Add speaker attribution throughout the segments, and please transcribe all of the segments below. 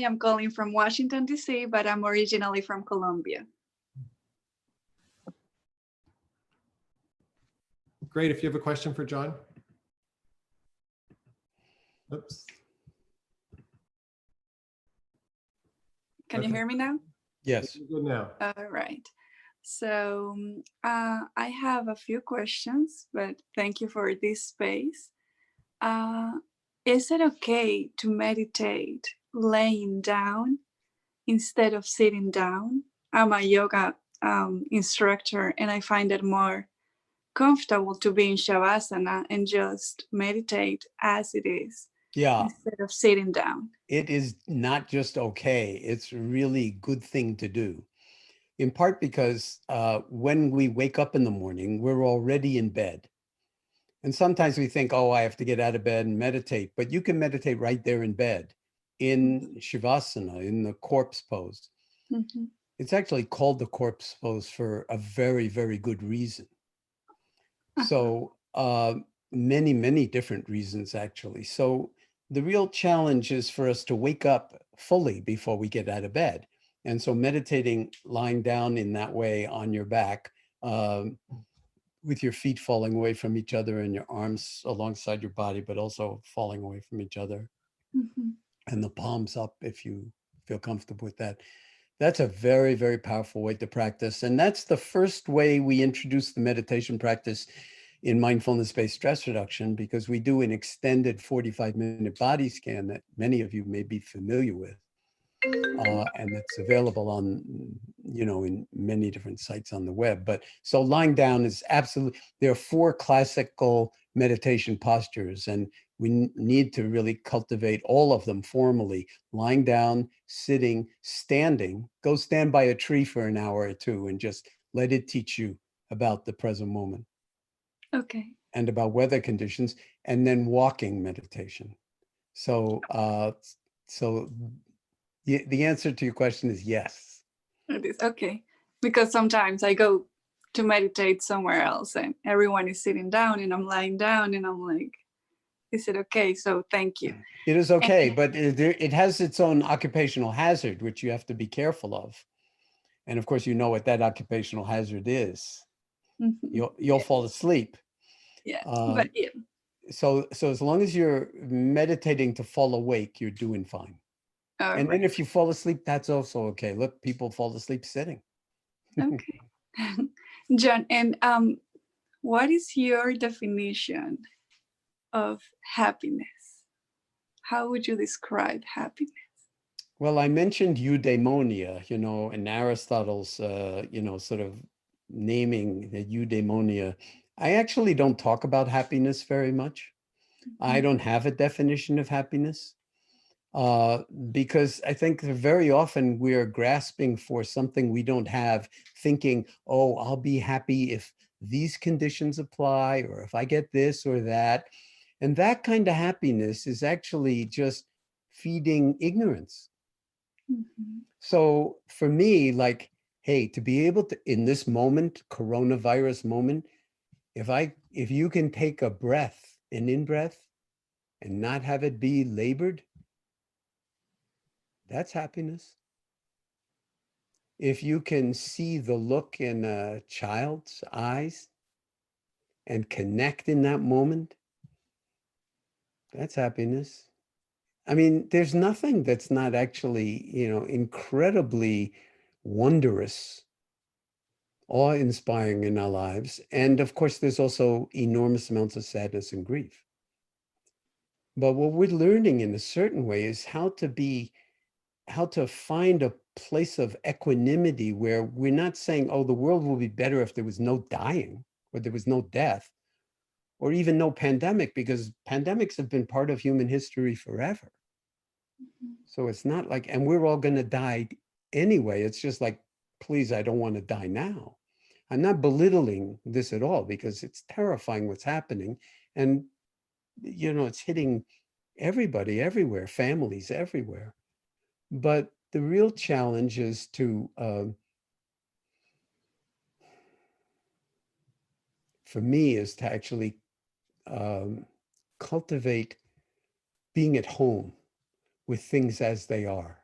Speaker 1: am calling from Washington, D.C., but I'm originally from Colombia.
Speaker 2: Great. If you have a question for Jon. Oops.
Speaker 1: Can you hear me now?
Speaker 3: Yes.
Speaker 2: Good now.
Speaker 1: All right. So I have a few questions, but thank you for this space. Is it okay to meditate laying down instead of sitting down? I'm a yoga instructor, and I find it more comfortable to be in Shavasana and just meditate as it is, instead of sitting down.
Speaker 3: It is not just okay, it's a really good thing to do. In part because when we wake up in the morning, we're already in bed. And sometimes we think, oh, I have to get out of bed and meditate, but you can meditate right there in bed, in Shavasana, in the corpse pose.
Speaker 1: Mm-hmm.
Speaker 3: It's actually called the corpse pose for a very, very good reason. So many, many different reasons, actually. So the real challenge is for us to wake up fully before we get out of bed. And so meditating lying down in that way on your back, with your feet falling away from each other and your arms alongside your body, but also falling away from each other, and the palms up if you feel comfortable with that. That's a very, very powerful way to practice. And that's the first way we introduce the meditation practice in mindfulness-based stress reduction, because we do an extended 45-minute body scan that many of you may be familiar with. And it's available on, in many different sites on the web. But so lying down is absolutely, there are 4 classical meditation postures, and we need to really cultivate all of them formally. Lying down, sitting, standing. Go stand by a tree for an hour or 2 and just let it teach you about the present moment.
Speaker 1: Okay.
Speaker 3: And about weather conditions, and then walking meditation. So, the answer to your question is yes.
Speaker 1: It is okay. Because sometimes I go to meditate somewhere else and everyone is sitting down and I'm lying down and I'm like, is it okay? So thank you.
Speaker 3: It is okay, but it has its own occupational hazard, which you have to be careful of. And of course, you know what that occupational hazard is. You'll fall asleep.
Speaker 1: Yeah, but yeah.
Speaker 3: So as long as you're meditating to fall awake, you're doing fine. And then if you fall asleep, that's also okay. Look, people fall asleep sitting.
Speaker 1: Okay. Jon, and what is your definition of happiness? How would you describe happiness?
Speaker 3: Well, I mentioned eudaimonia, and Aristotle's, sort of naming the eudaimonia. I actually don't talk about happiness very much. I don't have a definition of happiness. Because I think that very often we're grasping for something we don't have, thinking, oh, I'll be happy if these conditions apply, or if I get this or that. And that kind of happiness is actually just feeding ignorance. So for me, like, hey, to be able to, in this moment, coronavirus moment, if you can take a breath, an in-breath, and not have it be labored, that's happiness. If you can see the look in a child's eyes and connect in that moment, that's happiness. I mean, there's nothing that's not actually, incredibly wondrous, awe-inspiring in our lives. And of course, there's also enormous amounts of sadness and grief. But what we're learning in a certain way is how to find a place of equanimity where we're not saying, oh, the world will be better if there was no dying, or there was no death, or even no pandemic, because pandemics have been part of human history forever. So it's not like, and we're all going to die anyway. It's just like, please, I don't want to die now. I'm not belittling this at all, because it's terrifying what's happening. And, it's hitting everybody, everywhere, families everywhere. But the real challenge is to, for me, is to actually cultivate being at home with things as they are.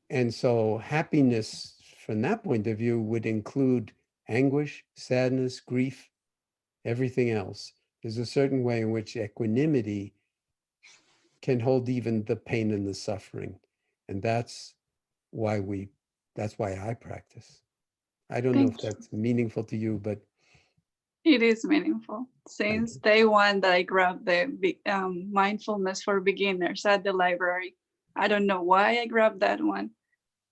Speaker 3: And so happiness from that point of view would include anguish, sadness, grief, everything else. There's a certain way in which equanimity can hold even the pain and the suffering. And that's why I practice. I don't know if
Speaker 1: Thank you.
Speaker 3: that's meaningful to you, but
Speaker 1: It is meaningful. Since
Speaker 3: you.
Speaker 1: day one that I grabbed the mindfulness for beginners at the library, I don't know why I grabbed that one.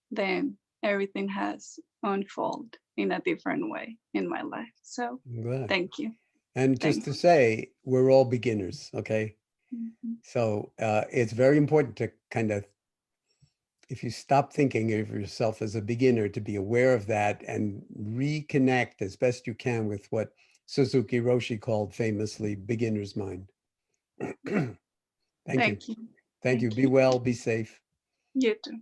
Speaker 1: Then everything has unfolded in a different way in my life. So
Speaker 3: I'm glad.
Speaker 1: thank you.
Speaker 3: And just
Speaker 1: Thank
Speaker 3: to say, we're all beginners, okay?
Speaker 1: you.
Speaker 3: So it's very important to kind of, if you stop thinking of yourself as a beginner, to be aware of that and reconnect as best you can with what Suzuki Roshi called famously beginner's mind. Thank you.
Speaker 1: Thank you.
Speaker 3: Thank you. Be well, be safe.
Speaker 1: You too.